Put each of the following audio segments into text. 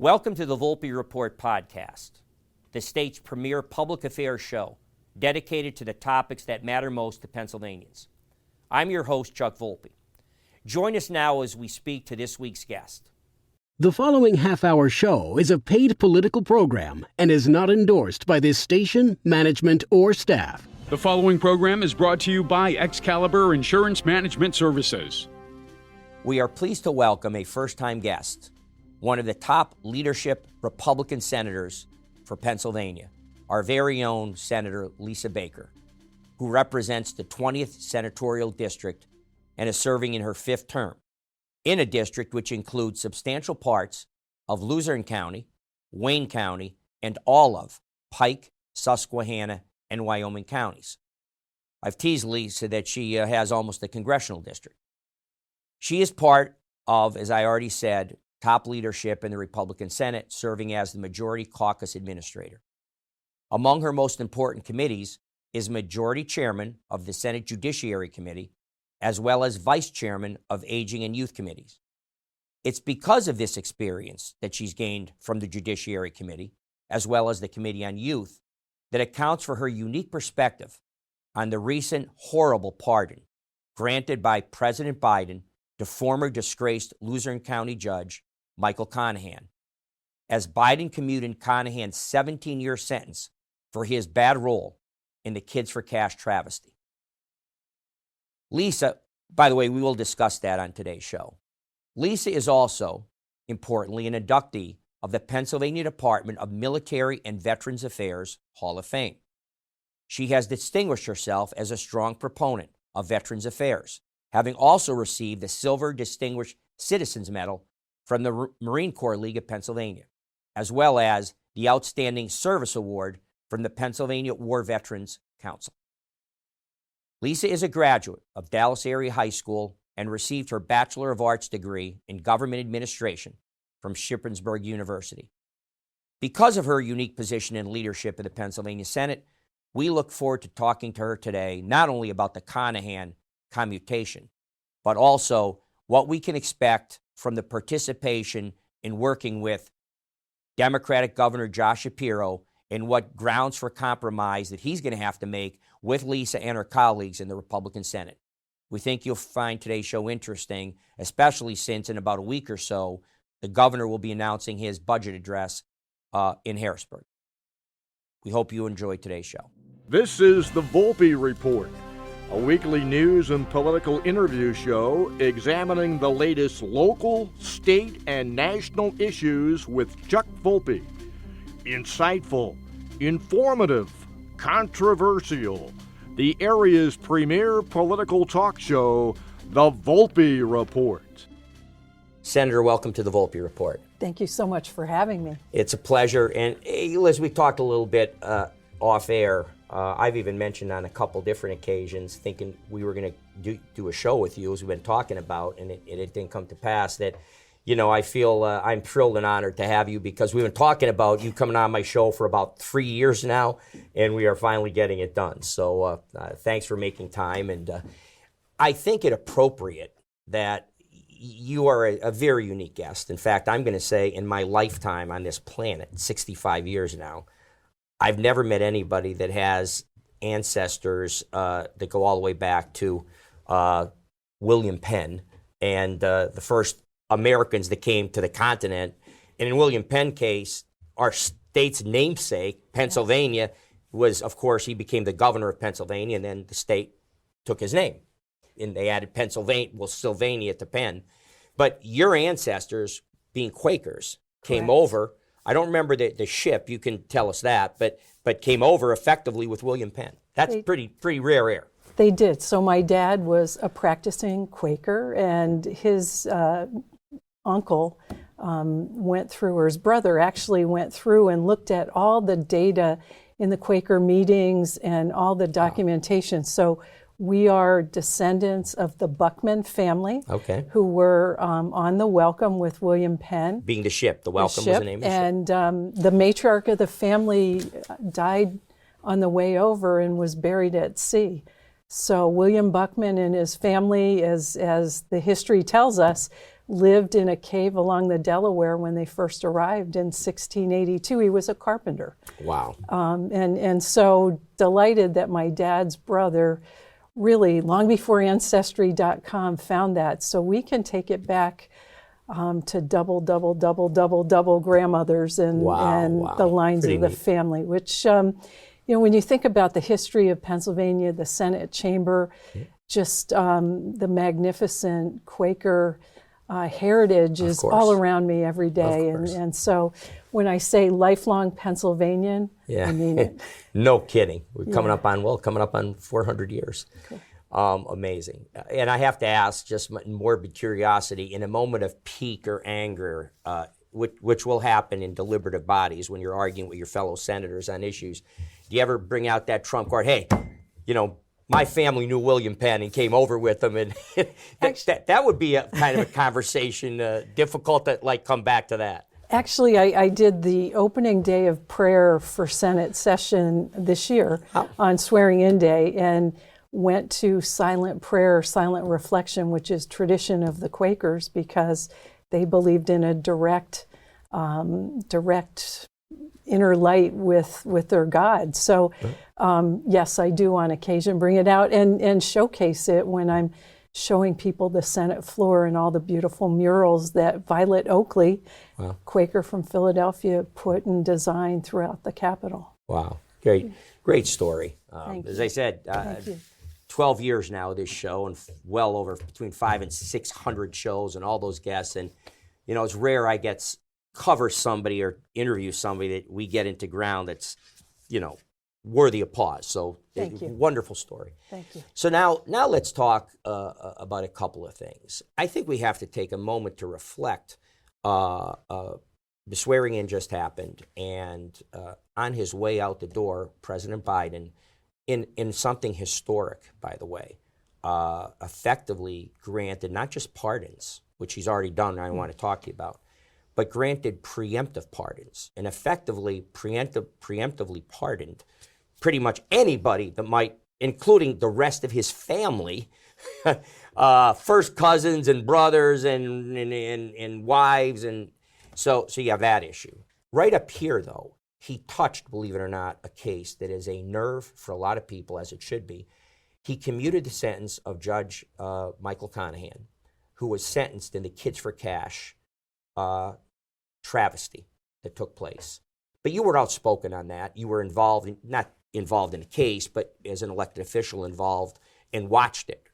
Welcome to the Volpe Report podcast, the state's premier public affairs show dedicated to the topics that matter most to Pennsylvanians. I'm your host, Chuck Volpe. Join us now as we speak to this week's guest. The following half-hour show is a paid political program and is not endorsed by this station, management, or staff. The following program is brought to you by Excalibur Insurance Management Services. We are pleased to welcome a first-time guest, one of the top leadership Republican senators for Pennsylvania, our very own Senator Lisa Baker, who represents the 20th Senatorial District and is serving in her 5th term in a district which includes substantial parts of Luzerne County, Wayne County, and all of Pike, Susquehanna, and Wyoming counties. I've teased Lisa that she has almost a congressional district. She is part of, as I already said, top leadership in the Republican Senate, serving as the Majority Caucus Administrator. Among her most important committees is Majority Chairman of the Senate Judiciary Committee, as well as Vice Chairman of Aging and Youth Committees. It's because of this experience that she's gained from the Judiciary Committee, as well as the Committee on Youth, that accounts for her unique perspective on the recent horrible pardon granted by President Biden to former disgraced Luzerne County Judge Michael Conahan, as Biden commuted Conahan's 17-year sentence for his bad role in the Kids for Cash travesty. Lisa, by the way, we will discuss that on today's show. Lisa is also, importantly, an inductee of the Pennsylvania Department of Military and Veterans Affairs Hall of Fame. She has distinguished herself as a strong proponent of Veterans Affairs, having also received the Silver Distinguished Citizens Medal from the Marine Corps League of Pennsylvania, as well as the Outstanding Service Award from the Pennsylvania War Veterans Council. Lisa is a graduate of Dallas Area High School and received her Bachelor of Arts degree in Government Administration from Shippensburg University. Because of her unique position and leadership in the Pennsylvania Senate, we look forward to talking to her today, not only about the Conahan commutation, but also what we can expect from the participation in working with Democratic Governor Josh Shapiro and what grounds for compromise that he's going to have to make with Lisa and her colleagues in the Republican Senate. We think you'll find today's show interesting, especially since in about a week or so, the governor will be announcing his budget address in Harrisburg. We hope you enjoy today's show. This is the Volpe Report, a weekly news and political interview show examining the latest local, state, and national issues with Chuck Volpe. Insightful, informative, controversial. The area's premier political talk show, the Volpe Report. Senator, welcome to the Volpe Report. Thank you so much for having me. It's a pleasure. And Liz, we talked a little bit off air. I've even mentioned on a couple different occasions, thinking we were going to do a show with you, as we've been talking about, and it didn't come to pass, that, you know, I feel I'm thrilled and honored to have you, because we've been talking about you coming on my show for about 3 years now, and we are finally getting it done. So thanks for making time. And I think it appropriate that you are a very unique guest. In fact, I'm going to say in my lifetime on this planet, 65 years now, I've never met anybody that has ancestors that go all the way back to William Penn and the first Americans that came to the continent. And in William Penn's case, our state's namesake, Pennsylvania, was, of course, he became the governor of Pennsylvania, and then the state took his name. And they added Sylvania to Penn. But your ancestors, being Quakers, came over. I don't remember the ship, you can tell us that, but came over effectively with William Penn. That's pretty rare air. They did. So my dad was a practicing Quaker, and his uncle went through, or his brother actually went through and looked at all the data in the Quaker meetings and all the documentation. So we are descendants of the Buckman family, who were on the Welcome with William Penn. Being the ship, the Welcome was the name of the ship. And the matriarch of the family died on the way over and was buried at sea. So William Buckman and his family, as the history tells us, lived in a cave along the Delaware when they first arrived in 1682. He was a carpenter. Wow. And so delighted that my dad's brother, really long before Ancestry.com, found that. So we can take it back to double grandmothers and the lines Pretty of the neat. family, which, when you think about the history of Pennsylvania, the Senate chamber, just the magnificent Quaker heritage is course. all around me every day. Of course. And so when I say lifelong Pennsylvanian, Yeah. I mean it. No kidding. We're coming up on 400 years. Amazing. And I have to ask, just morbid curiosity, in a moment of pique or anger, which will happen in deliberative bodies when you're arguing with your fellow senators on issues, do you ever bring out that trump card? Hey, my family knew William Penn and came over with them, and that would be a kind of a conversation difficult to come back to that. Actually, I did the opening day of prayer for Senate session this year on swearing-in day, and went to silent prayer, silent reflection, which is tradition of the Quakers, because they believed in a direct inner light with their God. So yes, I do on occasion bring it out and showcase it when I'm showing people the Senate floor and all the beautiful murals that Violet Oakley, Quaker from Philadelphia, put and designed throughout the Capitol. Wow, great story. As I said, Thank you. 12 years now of this show, and well over between 500 and 600 shows and all those guests. And, it's rare I cover somebody or interview somebody that we get into ground that's, worthy of pause. So Thank you. Wonderful story. Thank you. So now let's talk about a couple of things. I think we have to take a moment to reflect. The swearing in just happened, and on his way out the door, President Biden, in something historic, by the way, effectively granted not just pardons, which he's already done, and I want to talk to you about, but granted preemptive pardons, and effectively preemptively pardoned pretty much anybody that might, including the rest of his family, first cousins and brothers and wives, and so you have that issue. Right up here, though, he touched, believe it or not, a case that is a nerve for a lot of people, as it should be. He commuted the sentence of Judge Michael Conahan, who was sentenced in the Kids for Cash travesty that took place. But you were outspoken on that. You were not involved in the case, but as an elected official involved and watched it.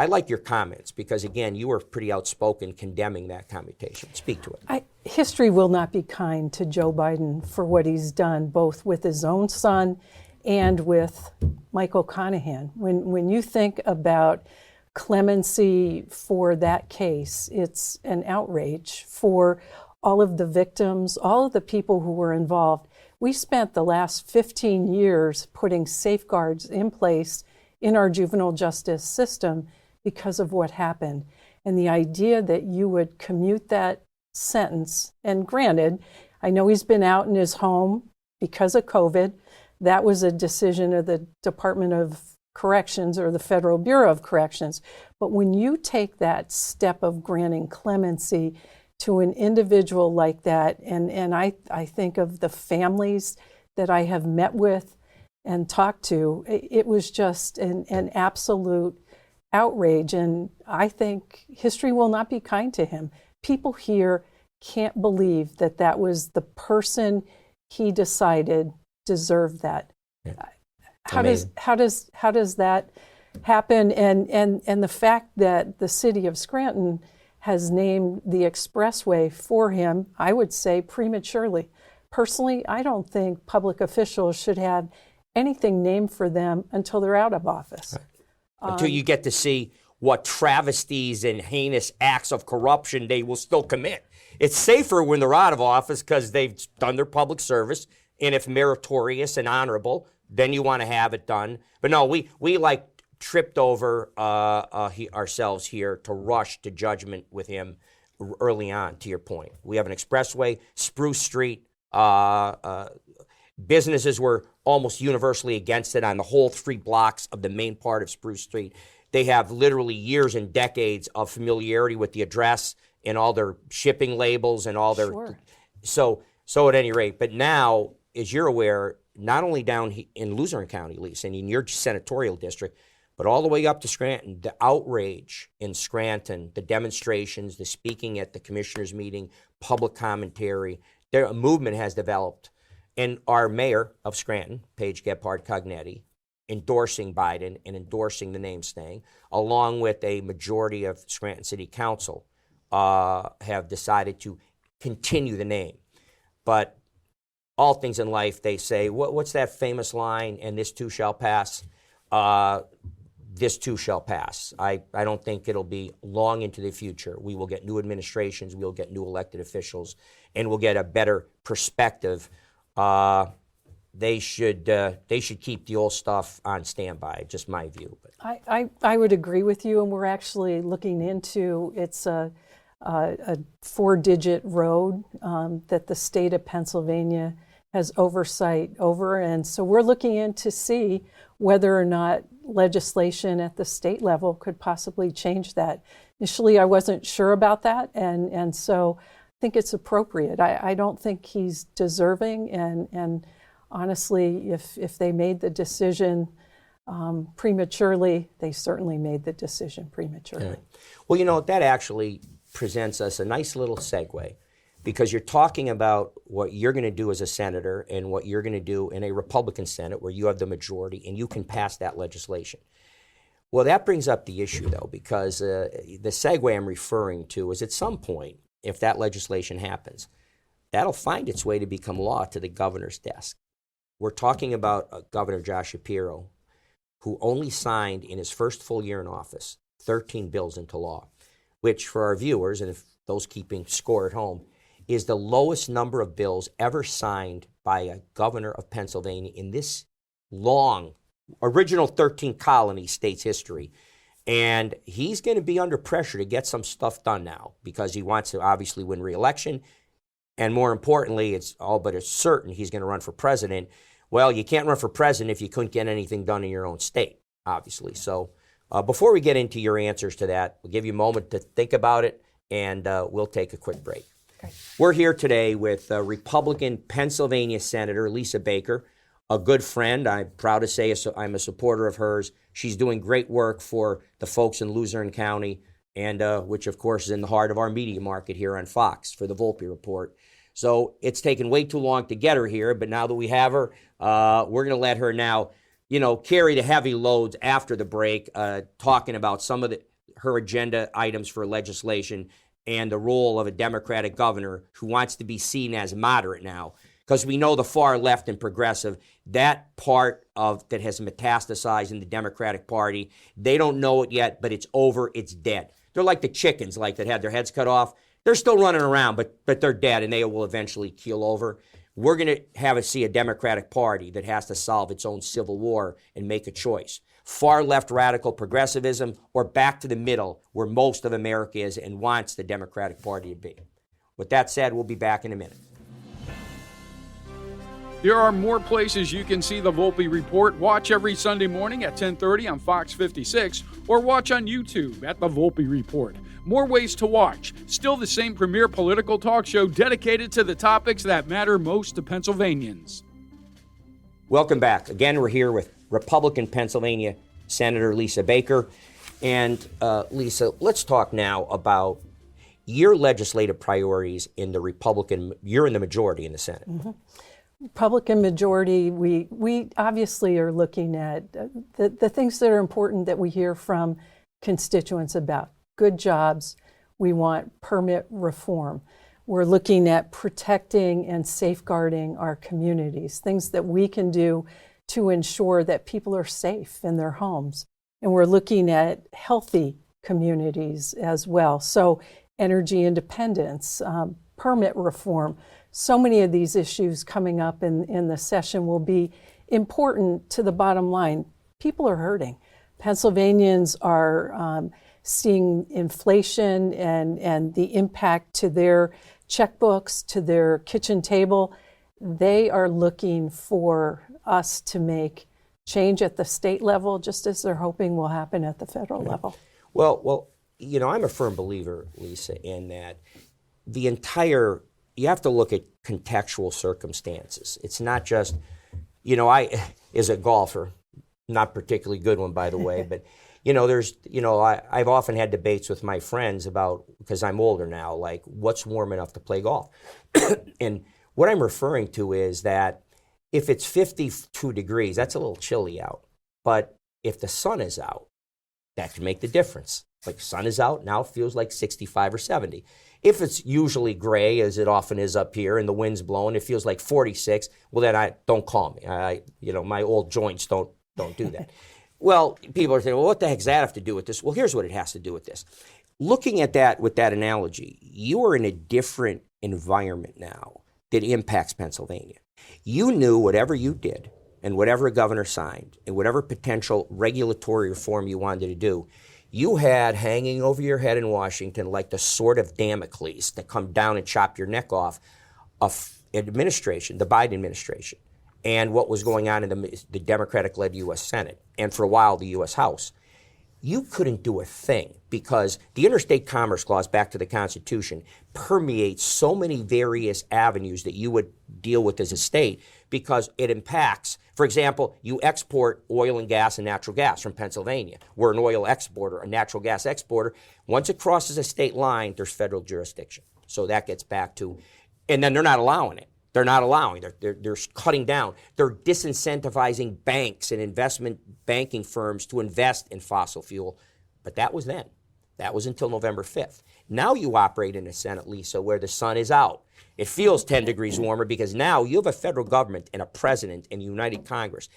I like your comments because, again, you were pretty outspoken condemning that commutation. Speak to it. History will not be kind to Joe Biden for what he's done, both with his own son and with Michael Conahan. When you think about clemency for that case, it's an outrage for all of the victims, all of the people who were involved. We spent the last 15 years putting safeguards in place in our juvenile justice system because of what happened. And the idea that you would commute that sentence, and granted, I know he's been out in his home because of COVID. That was a decision of the Department of Corrections or the Federal Bureau of Corrections. But when you take that step of granting clemency to an individual like that, and I think of the families that I have met with and talked to, it was just an absolute outrage. And I think history will not be kind to him. People here can't believe that that was the person he decided deserved that. Yeah. How does that happen? And the fact that the city of Scranton has named the expressway for him, I would say prematurely. Personally, I don't think public officials should have anything named for them until they're out of office. Right. Until you get to see what travesties and heinous acts of corruption they will still commit. It's safer when they're out of office because they've done their public service, and if meritorious and honorable, then you want to have it done. But no, we tripped over ourselves here to rush to judgment with him early on, to your point. We have an expressway, Spruce Street. Businesses were almost universally against it on the whole 3 blocks of the main part of Spruce Street. They have literally years and decades of familiarity with the address and all their shipping labels and all their. Sure. So at any rate, but now, as you're aware, not only down in Luzerne County, Lisa, and in your senatorial district, but all the way up to Scranton, the outrage in Scranton, the demonstrations, the speaking at the commissioners' meeting, public commentary, a movement has developed. And our mayor of Scranton, Paige Gebhardt-Cognetti, endorsing Biden and endorsing the name staying, along with a majority of Scranton City Council, have decided to continue the name. But all things in life, they say, what's that famous line? And this too shall pass. This too shall pass. I don't think it'll be long into the future. We will get new administrations, we'll get new elected officials, and we'll get a better perspective. They should keep the old stuff on standby, just my view. But I would agree with you, and we're actually looking into, it's a 4-digit road that the state of Pennsylvania has oversight over, and so we're looking in to see whether or not legislation at the state level could possibly change that. Initially, I wasn't sure about that, and so I think it's appropriate. I don't think he's deserving, and honestly, if they made the decision prematurely, they certainly made the decision prematurely. Yeah. Well, that actually presents us a nice little segue, because you're talking about what you're going to do as a senator and what you're going to do in a Republican Senate where you have the majority and you can pass that legislation. Well, that brings up the issue, though, because the segue I'm referring to is at some point, if that legislation happens, that'll find its way to become law to the governor's desk. We're talking about Governor Josh Shapiro, who only signed in his first full year in office 13 bills into law, which for our viewers, and if those keeping score at home, is the lowest number of bills ever signed by a governor of Pennsylvania in this long, original 13 colony state's history. And he's going to be under pressure to get some stuff done now because he wants to obviously win re-election. And more importantly, it's certain he's going to run for president. Well, you can't run for president if you couldn't get anything done in your own state, obviously. So before we get into your answers to that, we'll give you a moment to think about it, and we'll take a quick break. Okay. We're here today with Republican Pennsylvania Senator Lisa Baker, a good friend. I'm proud to say I'm a supporter of hers. She's doing great work for the folks in Luzerne County, and which, of course, is in the heart of our media market here on Fox for the Volpe Report. So it's taken way too long to get her here, but now that we have her, we're going to let her now, carry the heavy loads after the break, talking about some of her agenda items for legislation and the role of a Democratic governor who wants to be seen as moderate now. Because we know the far left and progressive, that part of that has metastasized in the Democratic Party, they don't know it yet, but it's over, it's dead. They're like the chickens that had their heads cut off. They're still running around, but they're dead, and they will eventually keel over. We're going to see a Democratic Party that has to solve its own civil war and make a choice. Far left radical progressivism or back to the middle where most of America is and wants the Democratic Party to be. With that said, we'll be back in a minute. There are more places you can see the Volpe Report. Watch every Sunday morning at 10:30 on Fox 56 or watch on YouTube at the Volpe Report. More ways to watch. Still the same premier political talk show dedicated to the topics that matter most to Pennsylvanians. Welcome back. Again, we're here with Republican Pennsylvania Senator Lisa Baker. And Lisa, let's talk now about your legislative priorities in the Republican. You're in the majority in the Senate. Mm-hmm. Republican majority, we obviously are looking at the things that are important that we hear from constituents about. Good jobs. We want permit reform. We're looking at protecting and safeguarding our communities, things that we can do to ensure that people are safe in their homes. And we're looking at healthy communities as well. So energy independence, permit reform. So many of these issues coming up in the session will be important to the bottom line. People are hurting. Pennsylvanians are seeing inflation and the impact to their checkbooks, to their kitchen table. They are looking for us to make change at the state level, just as they're hoping will happen at the federal level. Well, I'm a firm believer, Lisa, in that you have to look at contextual circumstances. It's not just, I, as a golfer, not particularly good one, by the way, but, I've often had debates with my friends about, because I'm older now, like, what's warm enough to play golf? And what I'm referring to is that if it's 52 degrees, that's a little chilly out. But if the sun is out, that can make the difference. Like, sun is out, now it feels like 65 or 70. If it's usually gray, as it often is up here, and the wind's blowing, it feels like 46, well, then don't call me. My old joints don't do that. Well, people are saying, well, what the heck does that have to do with this? Well, here's what it has to do with this. Looking at that with that analogy, you are in a different environment now that impacts Pennsylvania. You knew whatever you did and whatever a governor signed and whatever potential regulatory reform you wanted to do, you had hanging over your head in Washington like the sword of Damocles that come down and chop your neck off of administration, the Biden administration, and what was going on in the Democratic-led U.S. Senate and for a while the U.S. House. You couldn't do a thing because the Interstate Commerce Clause, back to the Constitution, permeates so many various avenues that you would deal with as a state because it impacts, for example, you export oil and gas and natural gas from Pennsylvania. We're an oil exporter, a natural gas exporter. Once it crosses a state line, there's federal jurisdiction. So that gets back to, and then they're not allowing it. They're not allowing. They're cutting down. They're disincentivizing banks and investment banking firms to invest in fossil fuel. But that was then. That was until November 5th. Now you operate in a Senate, Lisa, where the sun is out. It feels 10 degrees warmer because now you have a federal government and a president and a united Congress.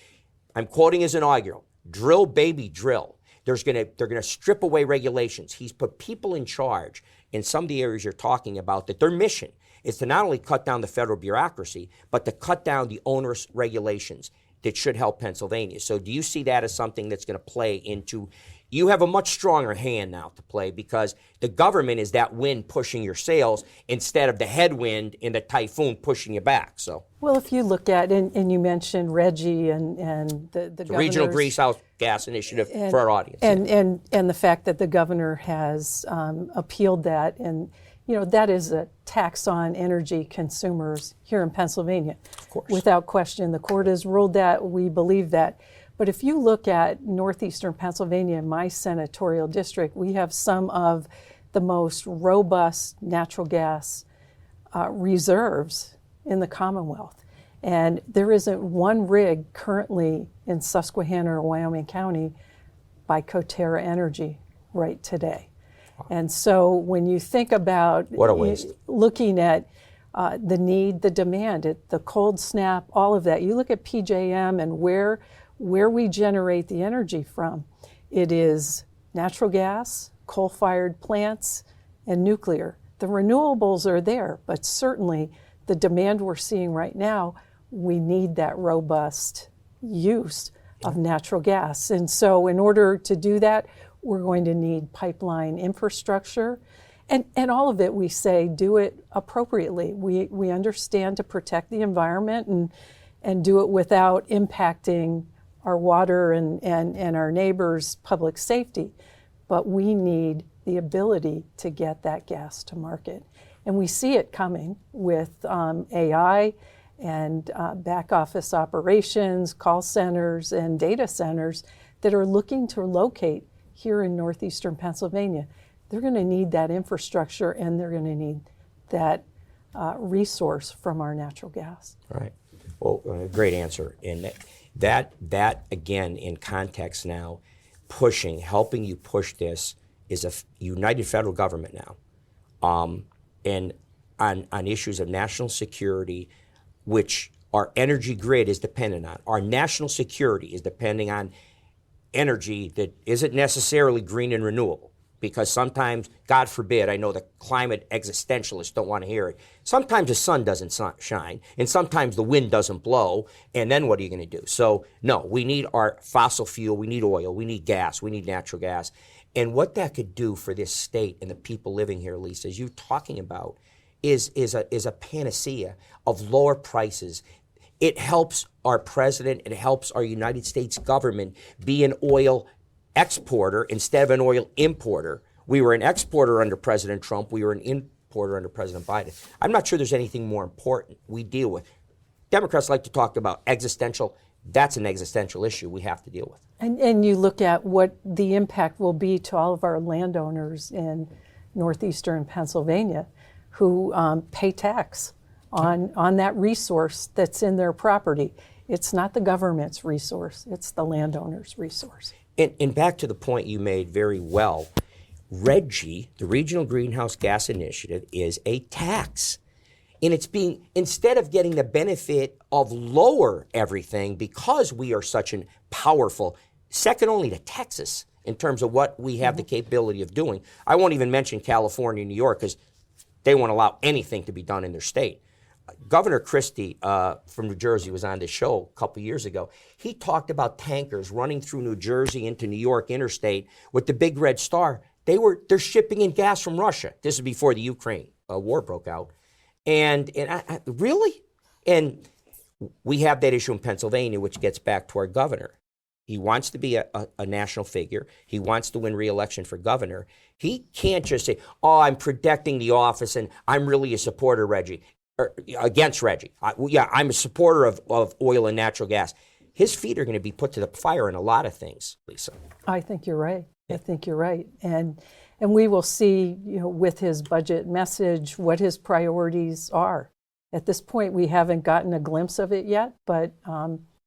I'm quoting his inaugural, drill, baby, drill. They're going to strip away regulations. He's put people in charge in some of the areas you're talking about that their mission is to not only cut down the federal bureaucracy, but to cut down the onerous regulations that should help Pennsylvania. So do you see that as something that's going to play into, you have a much stronger hand now to play because the government is that wind pushing your sails instead of the headwind in the typhoon pushing you back. So, well, if you look at, and you mentioned Reggie and the Regional Greenhouse Gas Initiative for our audience. And the fact that the governor has appealed that, and that is a tax on energy consumers here in Pennsylvania. Of course. Without question. The court has ruled that. We believe that. But if you look at northeastern Pennsylvania, my senatorial district, we have some of the most robust natural gas reserves in the Commonwealth. And there isn't one rig currently in Susquehanna or Wyoming County by Coterra Energy right today. And so when you think about what a waste. Looking at the need, the demand, the cold snap, all of that, you look at PJM and where we generate the energy from. It is natural gas, coal-fired plants, and nuclear. The renewables are there, but certainly the demand we're seeing right now, we need that robust use of natural gas. And so in order to do that, we're going to need pipeline infrastructure. And all of it, we say, do it appropriately. We understand to protect the environment and do it without impacting our water and our neighbors' public safety. But we need the ability to get that gas to market. And we see it coming with AI and back office operations, call centers, and data centers that are looking to locate here in northeastern Pennsylvania. They're going to need that infrastructure and they're going to need that resource from our natural gas. Right. Well, great answer. And that again, in context now, helping you push this is a united federal government now. And on issues of national security, which our energy grid is dependent on. Our national security is depending on energy that isn't necessarily green and renewable, because sometimes, God forbid, I know the climate existentialists don't want to hear it, sometimes the sun doesn't shine, and sometimes the wind doesn't blow, and then what are you going to do? So, no, we need our fossil fuel, we need oil, we need gas, we need natural gas. And what that could do for this state and the people living here, Lisa, as you're talking about, is a panacea of lower prices. It helps our president, it helps our United States government be an oil exporter instead of an oil importer. We were an exporter under President Trump. We were an importer under President Biden. I'm not sure there's anything more important we deal with. Democrats like to talk about existential. That's an existential issue we have to deal with. And you look at what the impact will be to all of our landowners in northeastern Pennsylvania who pay tax on that resource that's in their property. It's not the government's resource, it's the landowner's resource. And back to the point you made very well, RGGI, the Regional Greenhouse Gas Initiative, is a tax. And it's being, instead of getting the benefit of lower everything because we are such a powerful, second only to Texas in terms of what we have the capability of doing. I won't even mention California and New York because they won't allow anything to be done in their state. Governor Christie from New Jersey was on this show a couple years ago. He talked about tankers running through New Jersey into New York interstate with the big red star. They're shipping in gas from Russia. This is before the Ukraine war broke out. And really? And we have that issue in Pennsylvania, which gets back to our governor. He wants to be a national figure. He wants to win re-election for governor. He can't just say, oh, I'm protecting the office and I'm really a supporter, Reggie. Against Reggie. I'm a supporter of oil and natural gas. His feet are going to be put to the fire in a lot of things, Lisa. I think you're right. I think you're right. And we will see, with his budget message, what his priorities are. At this point, we haven't gotten a glimpse of it yet, but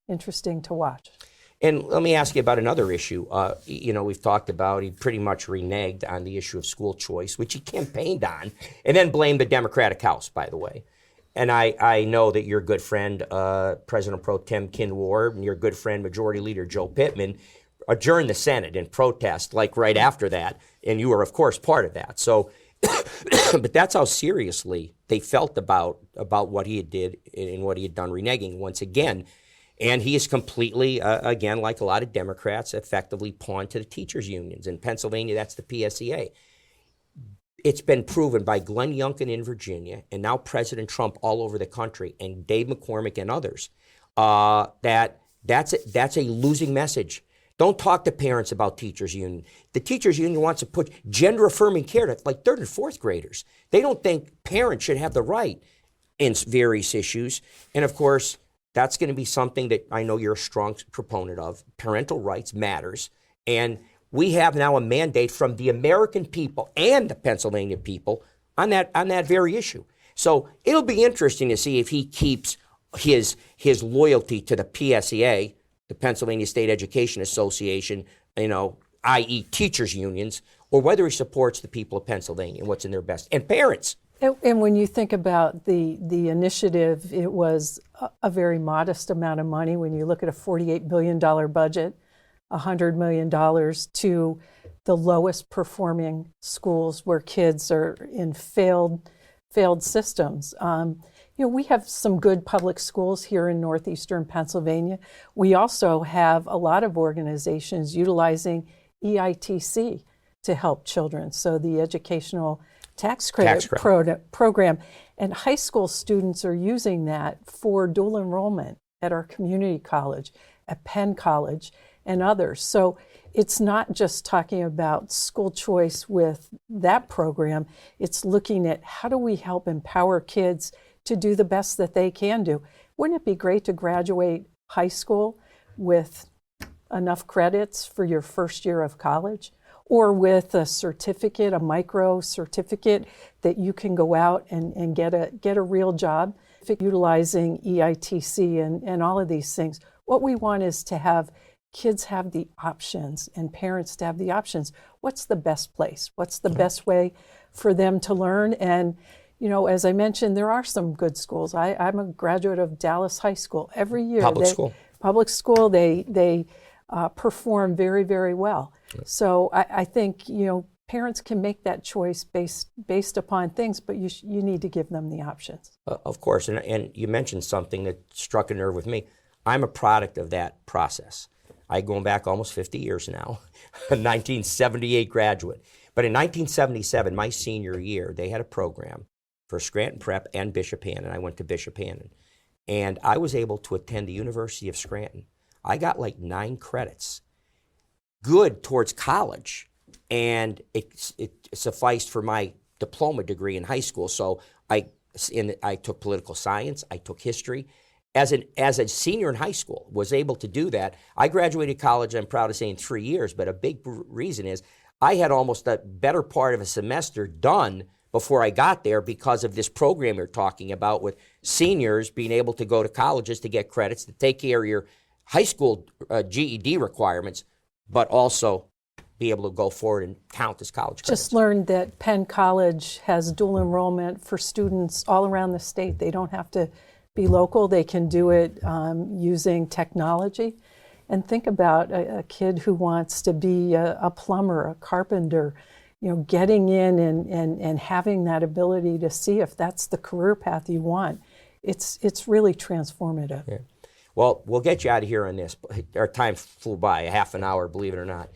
interesting to watch. And let me ask you about another issue. We've talked about, he pretty much reneged on the issue of school choice, which he campaigned on, and then blamed the Democratic House, by the way. And I know that your good friend, President Pro Tem Ken Ward, and your good friend, Majority Leader Joe Pittman, adjourned the Senate in protest, like right after that. And you were, of course, part of that. So, but that's how seriously they felt about what he did and what he had done, reneging once again. And he is completely, again, like a lot of Democrats, effectively pawned to the teachers' unions. In Pennsylvania, that's the PSEA. It's been proven by Glenn Youngkin in Virginia and now President Trump all over the country and Dave McCormick and others that that's a losing message. Don't talk to parents about teachers' union. The teachers' union wants to put gender-affirming care to like third and fourth graders. They don't think parents should have the right in various issues. And, of course, that's going to be something that I know you're a strong proponent of. Parental rights matters. And we have now a mandate from the American people and the Pennsylvania people on that very issue. So it'll be interesting to see if he keeps his loyalty to the PSEA, the Pennsylvania State Education Association, i.e. teachers unions, or whether he supports the people of Pennsylvania and what's in their best, and parents. And when you think about the initiative, it was a very modest amount of money. When you look at a $48 billion budget, $100 million to the lowest performing schools where kids are in failed systems. We have some good public schools here in northeastern Pennsylvania. We also have a lot of organizations utilizing EITC to help children. So the Educational Tax Credit Program. And high school students are using that for dual enrollment at our community college, at Penn College, and others. So it's not just talking about school choice with that program. It's looking at how do we help empower kids to do the best that they can do. Wouldn't it be great to graduate high school with enough credits for your first year of college? Or with a certificate, a micro certificate that you can go out and get a real job, utilizing EITC and all of these things. What we want is to have kids have the options and parents to have the options. What's the best place? What's the best way for them to learn? And, as I mentioned, there are some good schools. I'm a graduate of Dallas High School. Every year, public school, they perform very, very well. So I think, parents can make that choice based upon things, but you need to give them the options. Of course, and you mentioned something that struck a nerve with me. I'm a product of that process. I'm going back almost 50 years now, a 1978 graduate. But in 1977, my senior year, they had a program for Scranton Prep and Bishop Hannon. I went to Bishop Hannon. and I was able to attend the University of Scranton. I got like 9 credits, good towards college, and it sufficed for my diploma degree in high school. So I took political science, I took history. As a senior in high school, was able to do that. I graduated college, I'm proud to say, in 3 years, but a big reason is I had almost a better part of a semester done before I got there because of this program you're talking about with seniors being able to go to colleges to get credits to take care of your high school GED requirements, but also be able to go forward and count as college credits. Just learned that Penn College has dual enrollment for students all around the state. They don't have to be local. They can do it using technology. And think about a kid who wants to be a plumber, a carpenter, getting in and having that ability to see if that's the career path you want. It's really transformative. Yeah. Well, we'll get you out of here on this. Our time flew by, a half an hour, believe it or not.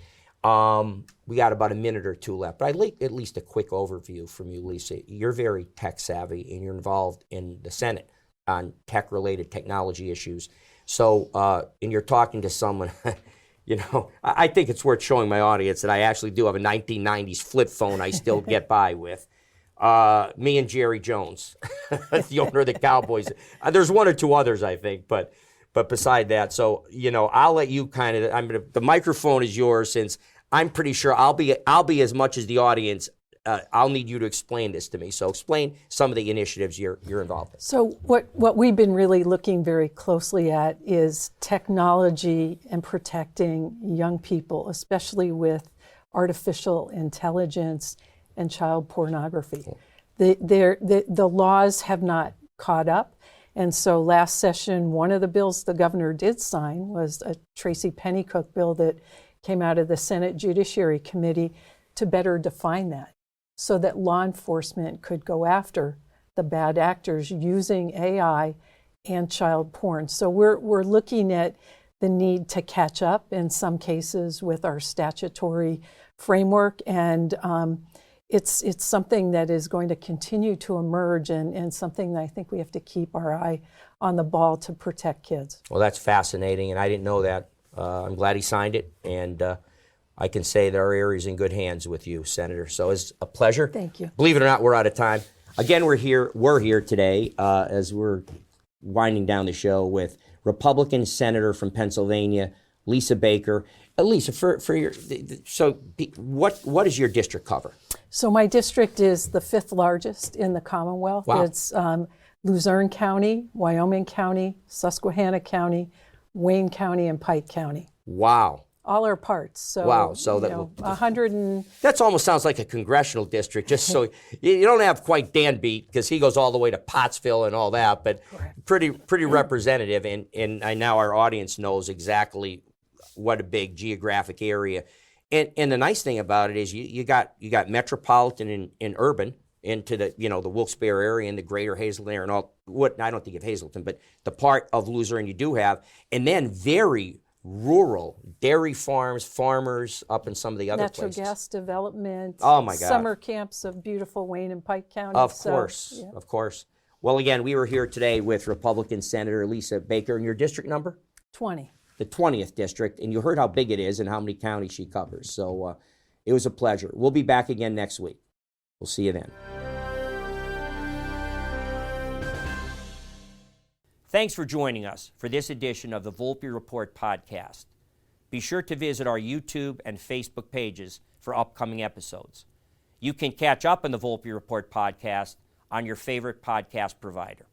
We got about a minute or two left, but I'd like at least a quick overview from you, Lisa. You're very tech savvy and you're involved in the Senate on tech-related technology issues. So, and you're talking to someone, I think it's worth showing my audience that I actually do have a 1990s flip phone I still get by with. Me and Jerry Jones, the owner of the Cowboys. There's one or two others, I think, but beside that, so, I'll let you the microphone is yours, since I'm pretty sure I'll be as much as the audience. I'll need you to explain this to me. So explain some of the initiatives you're involved in. So what we've been really looking very closely at is technology and protecting young people, especially with artificial intelligence and child pornography. The laws have not caught up. And so last session, one of the bills the governor did sign was a Tracy Pennycook bill that came out of the Senate Judiciary Committee to better define that, so that law enforcement could go after the bad actors using AI and child porn. So we're looking at the need to catch up in some cases with our statutory framework, and it's something that is going to continue to emerge, and something that I think we have to keep our eye on the ball to protect kids. Well, that's fascinating, and I didn't know that. I'm glad he signed it, and I can say that our area is in good hands with you, Senator. So it's a pleasure. Thank you. Believe it or not, we're out of time. Again, we're here today as we're winding down the show with Republican Senator from Pennsylvania, Lisa Baker. Lisa, what does your district cover? So my district is the 5th largest in the Commonwealth. Wow. It's Luzerne County, Wyoming County, Susquehanna County, Wayne County, and Pike County. Wow. All our parts. So, wow. So 100 and... That almost sounds like a congressional district, just so you don't have quite Dan beat, because he goes all the way to Pottsville and all that, but pretty representative. And I now our audience knows exactly what a big geographic area. And the nice thing about it is you got metropolitan and urban into the the Wilkes-Barre area and the greater Hazleton area and all. I don't think of Hazleton, but the part of Luzerne you do have, and then very rural dairy farmers up in some of the other places. Natural gas development. Oh my God. Summer camps of beautiful Wayne and Pike County. Of course. Well, again, we were here today with Republican Senator Lisa Baker. And your district number? 20. The 20th district, and you heard how big it is and how many counties she covers. So it was a pleasure. We'll be back again next week. We'll see you then. Thanks for joining us for this edition of the Volpe Report podcast. Be sure to visit our YouTube and Facebook pages for upcoming episodes. You can catch up on the Volpe Report podcast on your favorite podcast provider.